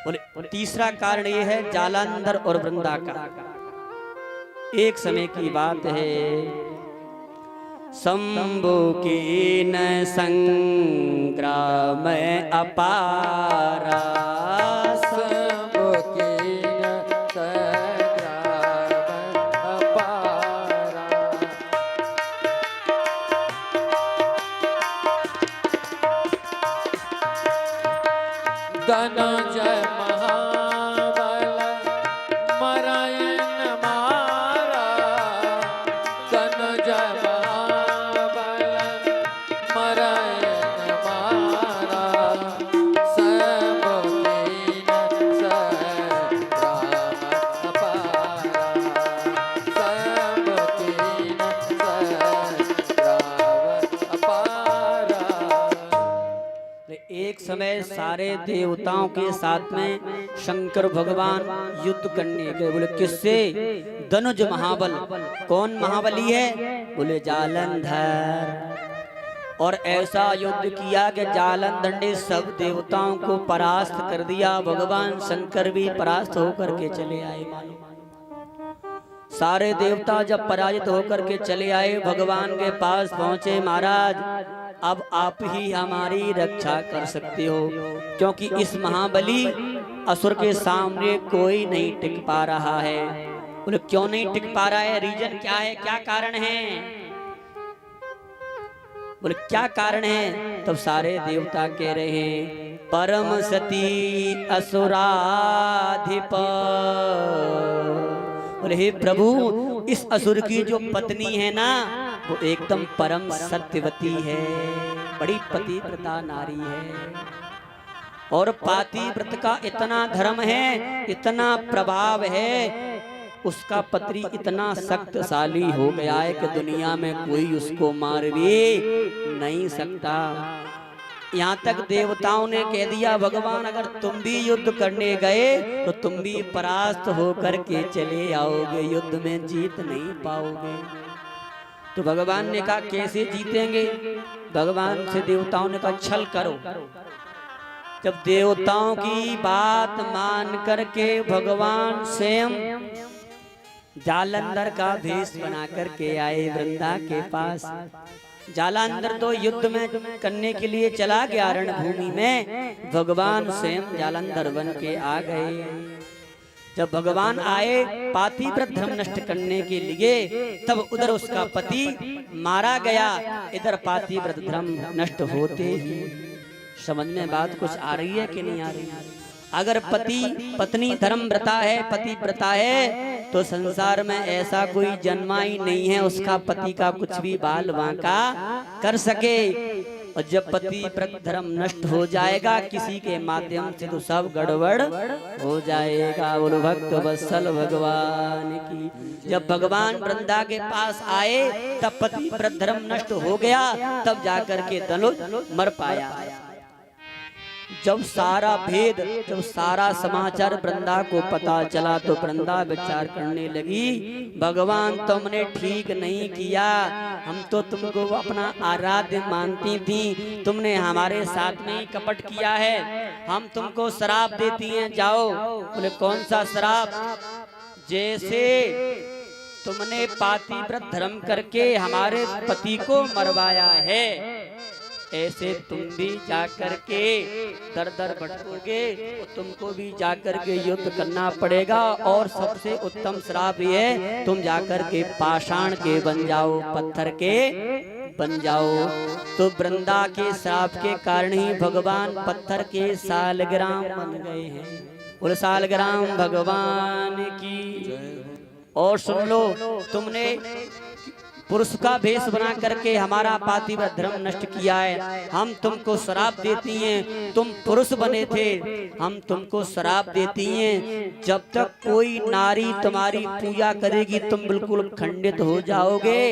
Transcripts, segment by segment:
बोले तीसरा कारण ये है जालंधर और वृंदा का। एक समय की बात है, शंभु की न संग्राम अपारा, शंभु की न संग्राम अपारा, धनंजय महाबल मरयन मारा, धनंजय महाबल मरयन मारा, शंभु की न संग्राम अपारा, शंभु की न संग्राम अपारा। एक समय सारे देवताओं के साथ में शंकर भगवान युद्ध करने गए। बोले किससे? धनुज महाबल। कौन महाबली है? बोले जालंधर। और ऐसा युद्ध किया कि जालंधर ने सब देवताओं को परास्त कर दिया। भगवान शंकर भी परास्त होकर के चले आए। सारे देवता जब पराजित होकर के चले आए, भगवान के पास पहुंचे, महाराज अब आप ही हमारी रक्षा कर सकते हो, क्योंकि इस महाबली असुर के सामने कोई नहीं टिक पा रहा है। बोले क्यों नहीं टिक पा रहा है? रीजन क्या है, क्या कारण है? बोले क्या कारण है? तब सारे देवता कह रहे हैं, परम सती असुराधिप। बोले हे प्रभु, इस असुर की जो पत्नी है ना, वो एकदम परम सत्यवती है, बड़ी पतिव्रता नारी है। और पातिव्रत का इतना धर्म है, इतना प्रभाव है, उसका पति इतना शक्तिशाली हो गया है कि दुनिया में कोई उसको मार भी नहीं सकता। यहाँ तक देवताओं ने कह दिया, भगवान अगर तुम भी युद्ध करने गए तो तुम भी परास्त होकर के चले आओगे, युद्ध में जीत नहीं पाओगे। तो भगवान ने कहा कैसे जीतेंगे? भगवान से देवताओं ने कहा छल करो। जब देवताओं की बात मान करके भगवान स्वयं जालंधर का भेष बना करके आए वृंदा के पास। जालंधर तो युद्ध में करने के लिए चला गया रणभूमि में, भगवान स्वयं जालंधर बन के आ गए। जब भगवान आए पातिव्रत धर्म नष्ट करने के लिए, तब उधर उसका पति मारा गया, इधर पातिव्रत धर्म नष्ट होते ही। समझ में बात कुछ आ रही है कि नहीं आ रही? अगर पति पत्नी धर्मव्रता है, पतिव्रता है, तो संसार में ऐसा कोई जन्मा ही नहीं है उसका पति का कुछ भी बाल बांका कर सके। और जब पतिव्रत धर्म नष्ट हो जाएगा किसी के माध्यम से, तो सब गड़बड़ हो जाएगा। बोलो भक्त वत्सल भगवान की। जब भगवान वृंदा के पास आए तब पतिव्रत धर्म नष्ट हो गया, तब जाकर के धनुज मर पाया। जब सारा भेद, जब सारा समाचार वृंदा को पता चला, तो वृंदा विचार करने लगी, भगवान तुमने ठीक नहीं किया, हम तो तुमको अपना आराध्य मानती थी, तुमने हमारे साथ में कपट किया है, हम तुमको श्राप देती हैं, जाओ। बोले कौन सा श्राप? जैसे तुमने पातिव्रत धर्म करके हमारे पति को मरवाया है, ऐसे तुम भी जाकर के दर दर भटकोगे, तो तुमको भी जाकर के युद्ध करना पड़ेगा। और सबसे उत्तम श्राप ये है, तुम जाकर के पाषाण के बन जाओ, पत्थर के बन जाओ। तो वृंदा के श्राप के कारण ही भगवान पत्थर के सालग्राम बन गए हैं। बोले सालग्राम भगवान की। और सुन लो, तुमने पुरुष का भेष बना करके हमारा पातिव्रत धर्म नष्ट किया है, हम तुमको श्राप देती हैं, तुम पुरुष बने थे, हम तुमको श्राप देती हैं, जब तक कोई नारी तुम्हारी पूजा करेगी तुम बिल्कुल खंडित हो जाओगे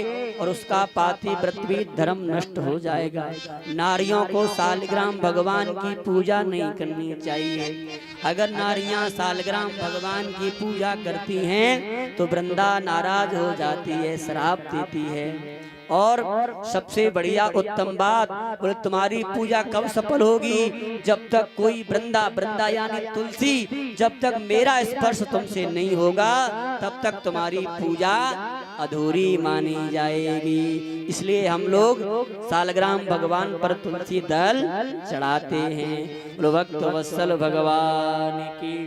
और उसका पातिव्रत भी धर्म नष्ट हो जाएगा। नारियों को सालग्राम भगवान की पूजा नहीं करनी चाहिए। अगर नारियां सालग्राम भगवान की पूजा करती हैं तो वृंदा नाराज हो जाती है, श्राप देती है। और सबसे बढ़िया उत्तम बात, बोले तुम्हारी पूजा कब सफल होगी? जब तक कोई वृंदा यानी तुलसी, जब तक मेरा स्पर्श तुमसे नहीं होगा तब तक तुम्हारी पूजा अधूरी मानी जाएगी। इसलिए हम लोग सालग्राम भगवान पर तुलसी दल चढ़ाते हैं। भक्त वत्सल भगवान की